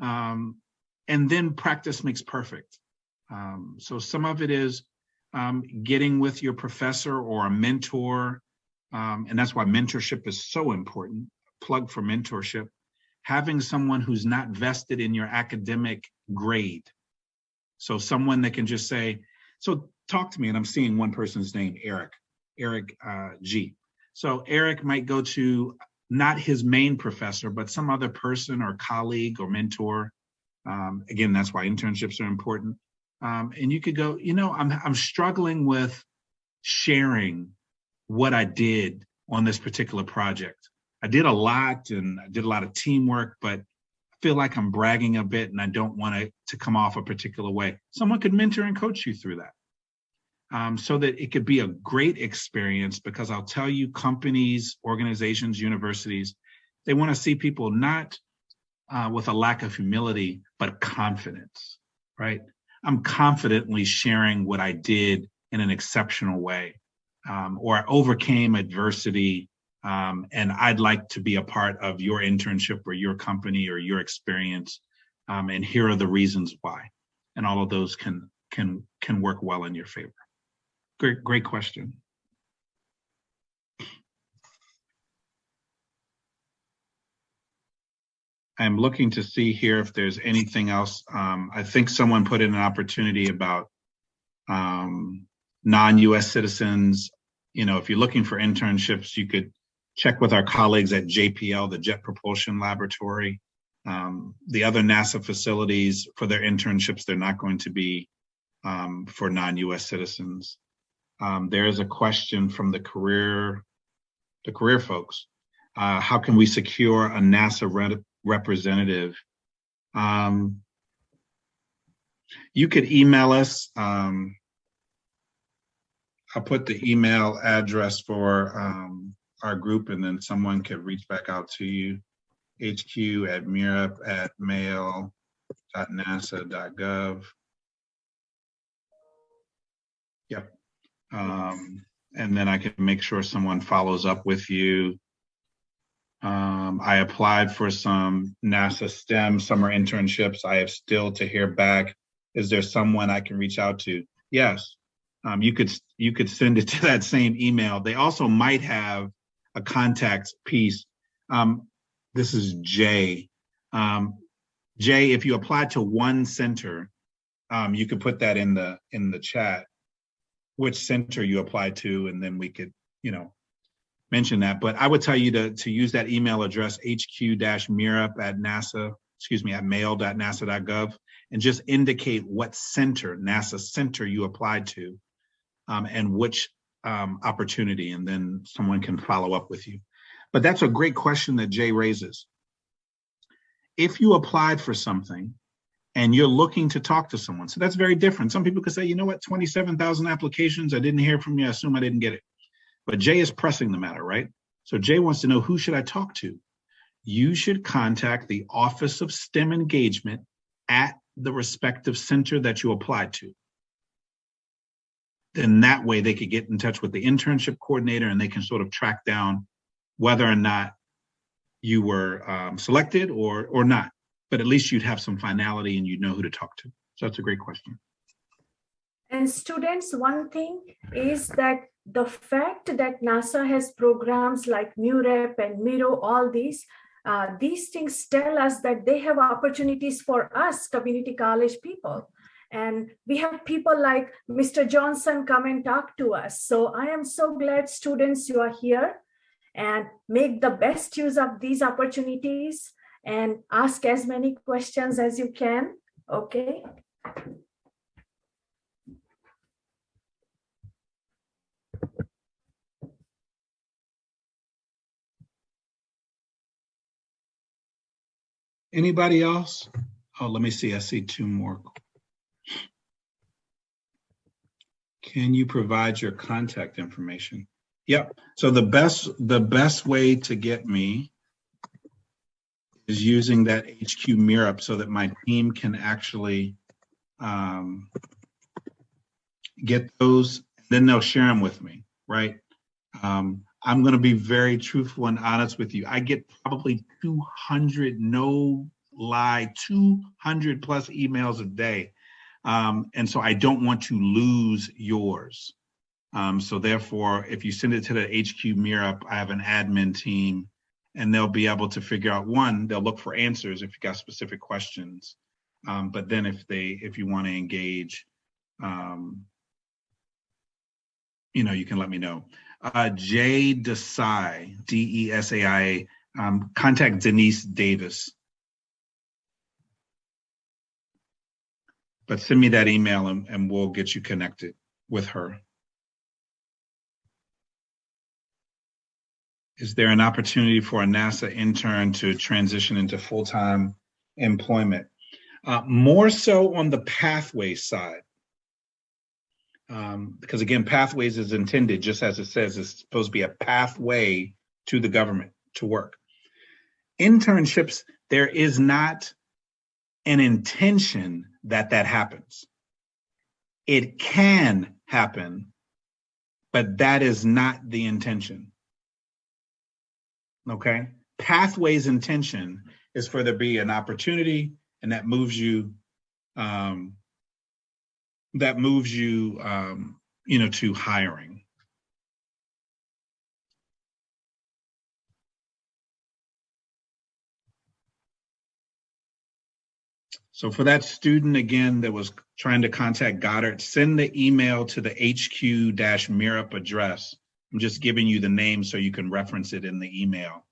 and then practice makes perfect. So some of it is getting with your professor or a mentor, and that's why mentorship is so important. Plug for mentorship. Having someone who's not vested in your academic grade. So someone that can just say, so talk to me, and I'm seeing one person's name, Eric G. So Eric might go to not his main professor, but some other person or colleague or mentor. Again, that's why internships are important. And you could go, I'm struggling with sharing what I did on this particular project. I did a lot and I did a lot of teamwork, but I feel like I'm bragging a bit and I don't want it to come off a particular way. Someone could mentor and coach you through that, so that it could be a great experience, because I'll tell you, companies, organizations, universities, they want to see people not with a lack of humility, but confidence, right? I'm confidently sharing what I did in an exceptional way, or I overcame adversity, and I'd like to be a part of your internship or your company or your experience, and here are the reasons why. And all of those can work well in your favor. Great question. I'm looking to see here if there's anything else. I think someone put in an opportunity about non-US citizens. If you're looking for internships, you could check with our colleagues at JPL, the Jet Propulsion Laboratory. The other NASA facilities, for their internships, they're not going to be for non-US citizens. There is a question from the career folks. How can we secure a NASA representative? You could email us. I'll put the email address for our group, and then someone could reach back out to you. hq@mirup@mail.nasa.gov. Yep. And then I can make sure someone follows up with you. I applied for some NASA STEM summer internships. I have still to hear back. Is there someone I can reach out to? Yes. You could send it to that same email. They also might have a contact piece. This is Jay. Jay, if you apply to one center, you could put that in the chat, which center you applied to, and then we could, mention that. But I would tell you to use that email address, hq-mirup@mail.nasa.gov, and just indicate what NASA center you applied to, and which opportunity, and then someone can follow up with you. But that's a great question that Jay raises. If you applied for something and you're looking to talk to someone, so that's very different. Some people could say, 27,000 applications, I didn't hear from you, I assume I didn't get it. But Jay is pressing the matter, right? So Jay wants to know, who should I talk to? You should contact the Office of STEM Engagement at the respective center that you applied to. Then that way they could get in touch with the internship coordinator, and they can sort of track down whether or not you were selected or not. But at least you'd have some finality and you'd know who to talk to. So that's a great question. And students, one thing is that the fact that NASA has programs like MUREP and MIRO, all these, these things tell us that they have opportunities for us, community college people. And we have people like Mr. Johnson come and talk to us. So I am so glad, students, you are here, and make the best use of these opportunities and ask as many questions as you can. Okay. Anybody else? Oh, let me see. I see two more. Can you provide your contact information? Yep. So the best way to get me is using that HQ mirror so that my team can actually get those. Then they'll share them with me, right? I'm going to be very truthful and honest with you. I get probably 200, no lie, 200 plus emails a day. And so I don't want to lose yours. So therefore, if you send it to the HQ mirror, I have an admin team, and they'll be able to figure out, one, they'll look for answers if you got specific questions. But then if you want to engage, you can let me know. Jay Desai, Desai, contact Denise Davis. But send me that email and we'll get you connected with her. Is there an opportunity for a NASA intern to transition into full-time employment? More so on the pathway side. Because again, pathways is intended, just as it says, it's supposed to be a pathway to the government to work. Internships, there is not an intention that happens. It can happen, but that is not the intention. Okay? Pathways intention is for there to be an opportunity, and that moves you to hiring. So for that student, again, that was trying to contact Goddard, send the email to the HQ-Mirup address. I'm just giving you the name so you can reference it in the email.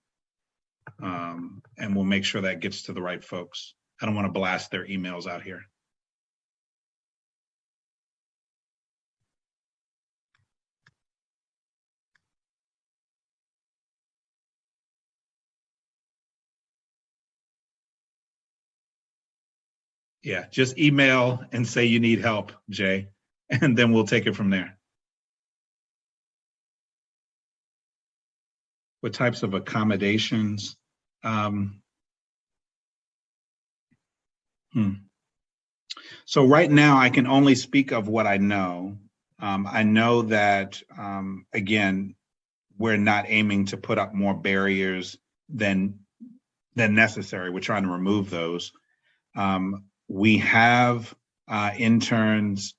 And we'll make sure that gets to the right folks. I don't want to blast their emails out here. Yeah, just email and say you need help, Jay, and then we'll take it from there. What types of accommodations? So right now, I can only speak of what I know. I know that, again, we're not aiming to put up more barriers than necessary. We're trying to remove those. We have interns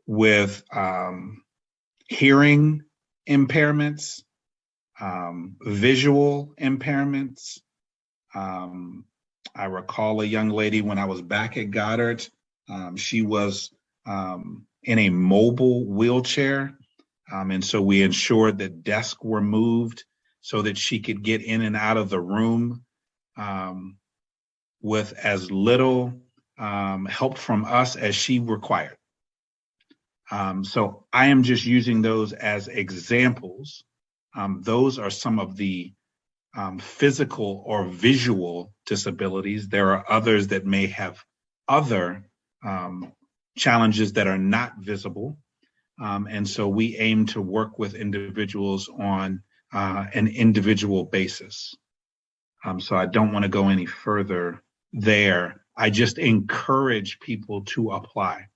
with hearing impairments, visual impairments. I recall a young lady when I was back at Goddard, she was in a mobile wheelchair. And so we ensured that desks were moved so that she could get in and out of the room with as little help from us as she required. So I am just using those as examples. Those are some of the physical or visual disabilities. There are others that may have other challenges that are not visible. And so we aim to work with individuals on an individual basis. So I don't want to go any further there. I just encourage people to apply.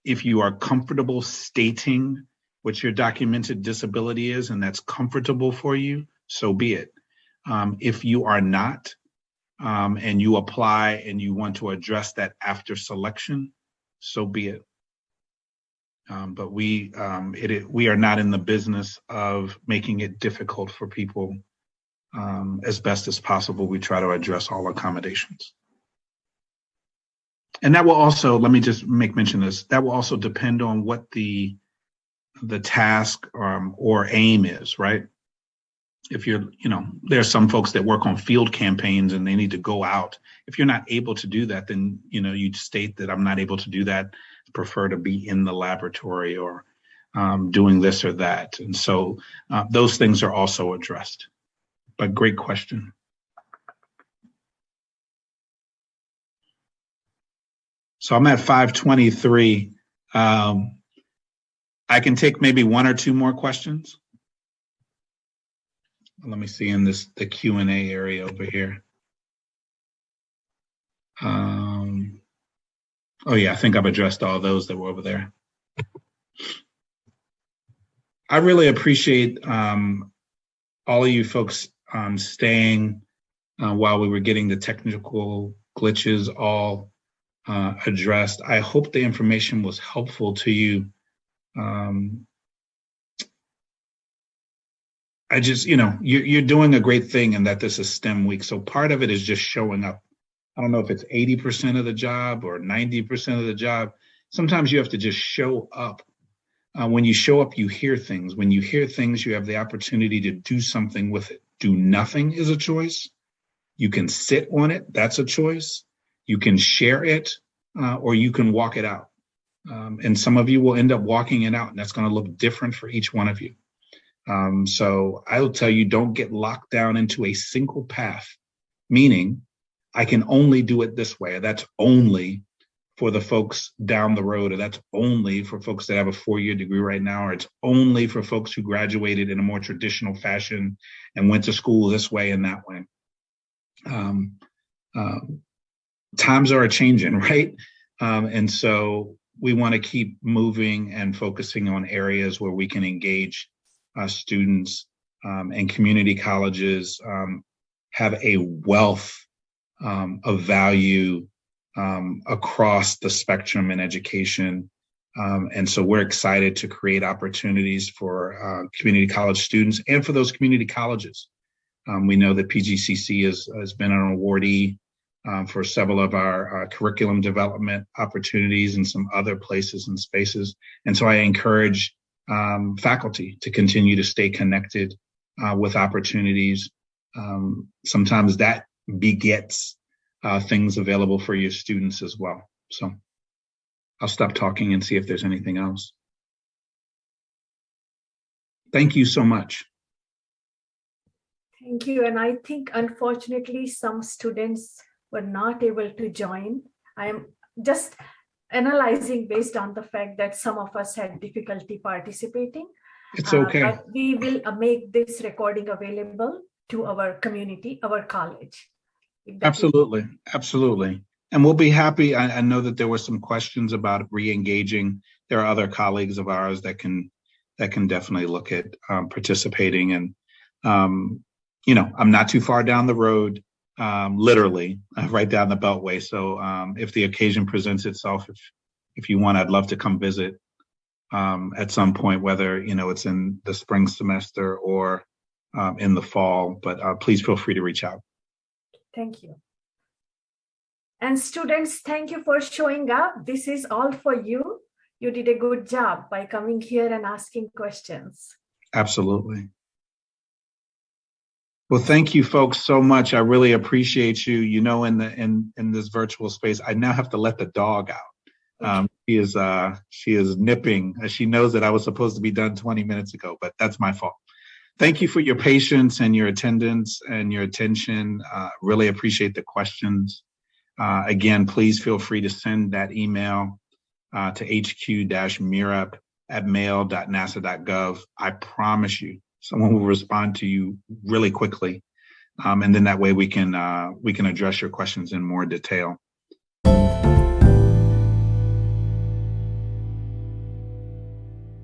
If you are comfortable stating what your documented disability is and that's comfortable for you, so be it. If you are not, and you apply and you want to address that after selection, so be it. But we are not in the business of making it difficult for people as best as possible, we try to address all accommodations. And that will also, let me just make mention of this, that will also depend on what the task or aim is, right? If you're, there are some folks that work on field campaigns and they need to go out. If you're not able to do that, then, you'd state that I'm not able to do that. I prefer to be in the laboratory or doing this or that. And so those things are also addressed. But great question. So I'm at 5:23. I can take maybe one or two more questions. Let me see in the Q&A area over here. Oh yeah, I think I've addressed all those that were over there. I really appreciate all of you folks staying while we were getting the technical glitches all addressed. I hope the information was helpful to you. I just, you're doing a great thing in that this is STEM week. So part of it is just showing up. I don't know if it's 80% of the job or 90% of the job. Sometimes you have to just show up. When you show up, you hear things. When you hear things, you have the opportunity to do something with it. Do nothing is a choice. You can sit on it. That's a choice. You can share it, or you can walk it out. And some of you will end up walking it out, and that's going to look different for each one of you. So I will tell you, don't get locked down into a single path, meaning I can only do it this way. That's only for the folks down the road, or that's only for folks that have a 4-year degree right now, or it's only for folks who graduated in a more traditional fashion and went to school this way and that way. Times are changing, right? And so we want to keep moving and focusing on areas where we can engage students, and community colleges have a wealth of value across the spectrum in education. And so we're excited to create opportunities for community college students and for those community colleges. We know that PGCC has been an awardee for several of our curriculum development opportunities and some other places and spaces. And so I encourage faculty to continue to stay connected with opportunities. Sometimes that begets things available for your students as well. So I'll stop talking and see if there's anything else. Thank you so much. Thank you. And I think, unfortunately, some students were not able to join. I am just analyzing based on the fact that some of us had difficulty participating. It's okay. But we will make this recording available to our community, our college. Absolutely. Absolutely. And we'll be happy. I know that there were some questions about re-engaging. There are other colleagues of ours that can definitely look at participating. And, I'm not too far down the road, literally right down the Beltway. So if the occasion presents itself, if you want, I'd love to come visit at some point, whether, it's in the spring semester or in the fall, but please feel free to reach out. Thank you. And students, thank you for showing up. This is all for you. You did a good job by coming here and asking questions. Absolutely. Well, thank you folks so much. I really appreciate you. In this virtual space, I now have to let the dog out. She is nipping. She knows that I was supposed to be done 20 minutes ago, but that's my fault. Thank you for your patience and your attendance and your attention. Really appreciate the questions. Again, please feel free to send that email to hq-mirap@mail.nasa.gov. I promise you, someone will respond to you really quickly. And then that way we can address your questions in more detail.